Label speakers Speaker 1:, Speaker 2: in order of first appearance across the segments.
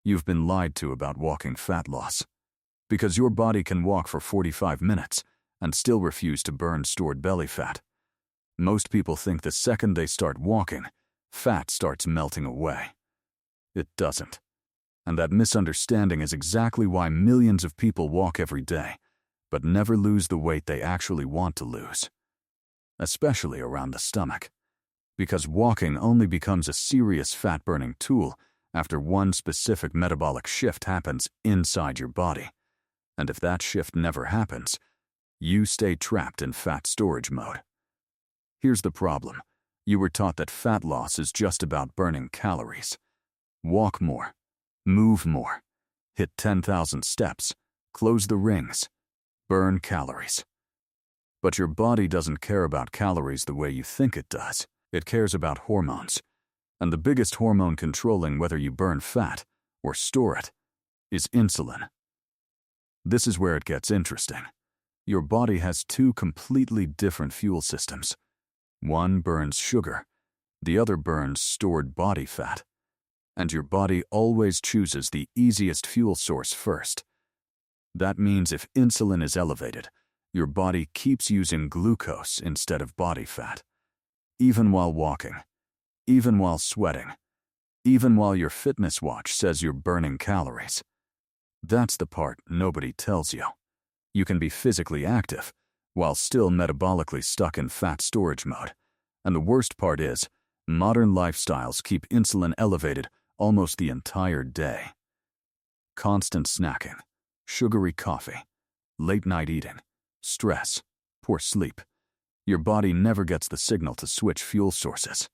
Speaker 1: You've been lied to about walking fat loss. Because your body can walk for 45 minutes and still refuse to burn stored belly fat. Most people think the second they start walking, fat starts melting away. It doesn't. And that misunderstanding is exactly why millions of people walk every day, but never lose the weight they actually want to lose. Especially around the stomach. Because walking only becomes a serious fat-burning tool after one specific metabolic shift happens inside your body. And if that shift never happens, you stay trapped in fat storage mode. Here's the problem. You were taught that fat loss is just about burning calories. Walk more. Move more. Hit 10,000 steps. Close the rings. Burn calories. But your body doesn't care about calories the way you think it does. It cares about hormones. And the biggest hormone controlling whether you burn fat or store it is insulin. This is where it gets interesting. Your body has two completely different fuel systems. One burns sugar, the other burns stored body fat. And your body always chooses the easiest fuel source first. That means if insulin is elevated, your body keeps using glucose instead of body fat. Even while walking, even while sweating, even while your fitness watch says you're burning calories. That's the part nobody tells you. You can be physically active while still metabolically stuck in fat storage mode. And the worst part is, modern lifestyles keep insulin elevated almost the entire day. Constant snacking, sugary coffee, late-night eating, stress, poor sleep. Your body never gets the signal to switch fuel sources.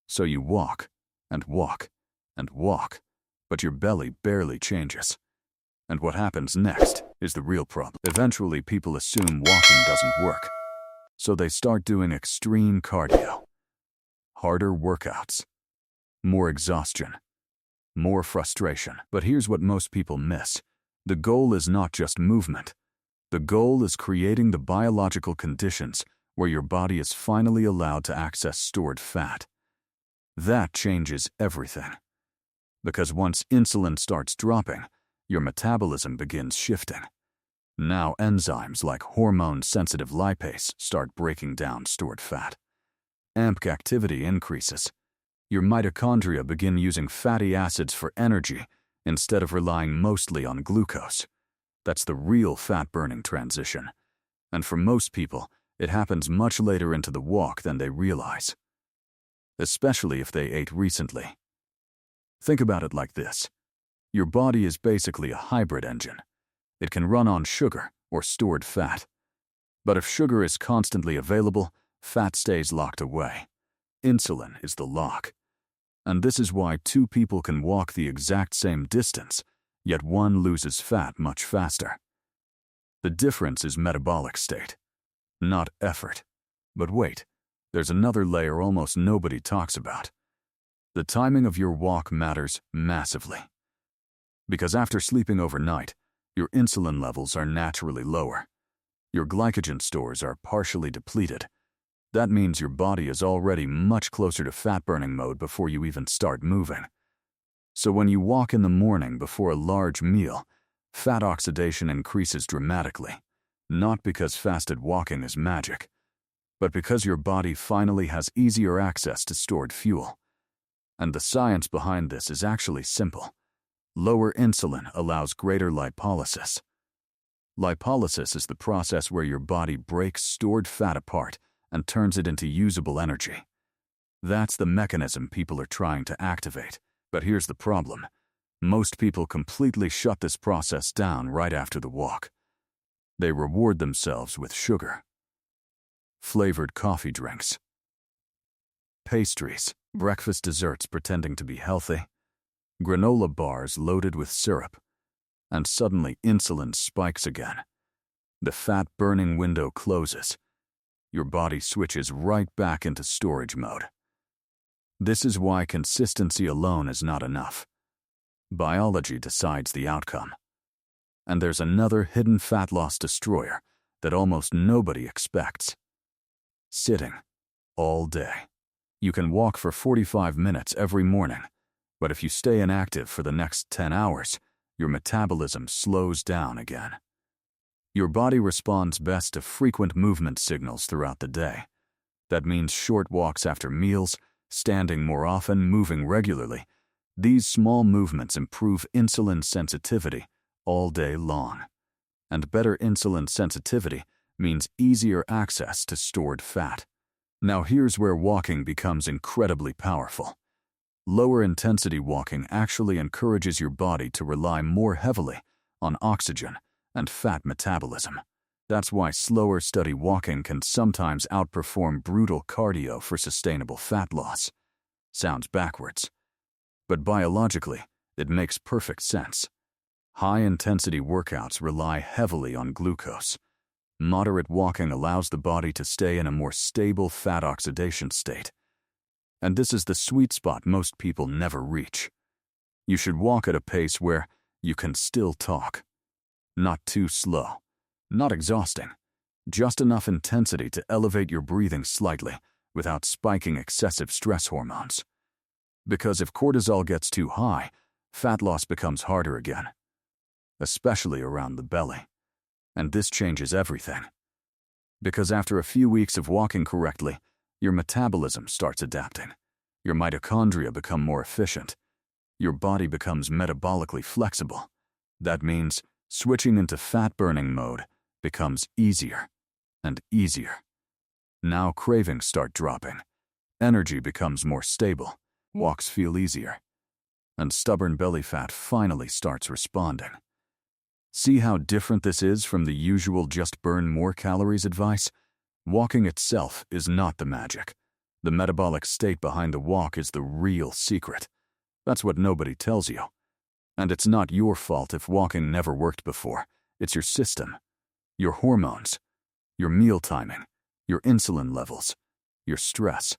Speaker 1: So you walk, and walk, and walk, but your belly barely changes. And what happens next is the real problem. Eventually, people assume walking doesn't work. So they start doing extreme cardio, harder workouts, more exhaustion, more frustration. But here's what most people miss. The goal is not just movement. The goal is creating the biological conditions where your body is finally allowed to access stored fat. That changes everything. Because once insulin starts dropping, your metabolism begins shifting. Now enzymes like hormone-sensitive lipase start breaking down stored fat. AMP activity increases. Your mitochondria begin using fatty acids for energy instead of relying mostly on glucose. That's the real fat-burning transition. And for most people, it happens much later into the walk than they realize. Especially if they ate recently. Think about it like this. Your body is basically a hybrid engine. It can run on sugar or stored fat. But if sugar is constantly available, fat stays locked away. Insulin is the lock. And this is why two people can walk the exact same distance, yet one loses fat much faster. The difference is metabolic state, not effort. But wait, there's another layer almost nobody talks about. The timing of your walk matters massively. Because after sleeping overnight, your insulin levels are naturally lower. Your glycogen stores are partially depleted. That means your body is already much closer to fat-burning mode before you even start moving. So when you walk in the morning before a large meal, fat oxidation increases dramatically, not because fasted walking is magic, but because your body finally has easier access to stored fuel. And the science behind this is actually simple. Lower insulin allows greater lipolysis. Lipolysis is the process where your body breaks stored fat apart and turns it into usable energy. That's the mechanism people are trying to activate. But here's the problem. Most people completely shut this process down right after the walk. They reward themselves with sugar, flavored coffee drinks, pastries, breakfast desserts pretending to be healthy, granola bars loaded with syrup, and suddenly insulin spikes again. The fat-burning window closes. Your body switches right back into storage mode. This is why consistency alone is not enough. Biology decides the outcome. And there's another hidden fat loss destroyer that almost nobody expects. Sitting all day. You can walk for 45 minutes every morning, But if you stay inactive for the next 10 hours, your metabolism slows down again. Your body responds best to frequent movement signals throughout the day. That means short walks after meals, standing more often, moving regularly. These small movements improve insulin sensitivity all day long. And better insulin sensitivity means easier access to stored fat. Now here's where walking becomes incredibly powerful. Lower intensity walking actually encourages your body to rely more heavily on oxygen and fat metabolism. That's why slower, steady walking can sometimes outperform brutal cardio for sustainable fat loss. Sounds backwards. But biologically, it makes perfect sense. High-intensity workouts rely heavily on glucose. Moderate walking allows the body to stay in a more stable fat oxidation state. And this is the sweet spot most people never reach. You should walk at a pace where you can still talk. Not too slow, not exhausting, just enough intensity to elevate your breathing slightly without spiking excessive stress hormones. Because if cortisol gets too high, fat loss becomes harder again, especially around the belly. And this changes everything. Because after a few weeks of walking correctly, your metabolism starts adapting. Your mitochondria become more efficient. Your body becomes metabolically flexible. That means switching into fat-burning mode becomes easier and easier. Now cravings start dropping. Energy becomes more stable. Walks feel easier. And stubborn belly fat finally starts responding. See how different this is from the usual just burn more calories advice? Walking itself is not the magic. The metabolic state behind the walk is the real secret. That's what nobody tells you. And it's not your fault if walking never worked before. It's your system, your hormones, your meal timing, your insulin levels, your stress,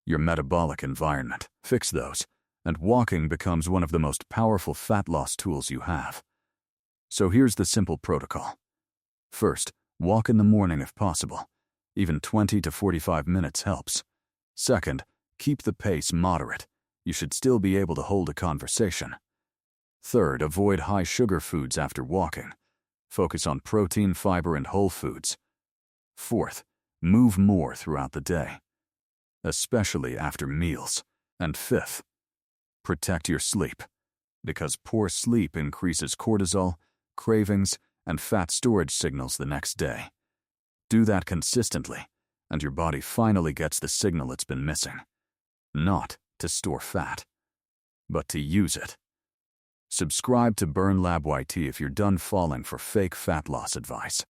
Speaker 1: your metabolic environment. Fix those, and walking becomes one of the most powerful fat loss tools you have. So here's the simple protocol. First, walk in the morning if possible. Even 20 to 45 minutes helps. Second, keep the pace moderate. You should still be able to hold a conversation. Third, avoid high sugar foods after walking. Focus on protein, fiber, and whole foods. Fourth, move more throughout the day, especially after meals. And fifth, protect your sleep, because poor sleep increases cortisol, cravings, and fat storage signals the next day. Do that consistently, and your body finally gets the signal it's been missing. Not to store fat, but to use it. Subscribe to Burn Lab YT if you're done falling for fake fat loss advice.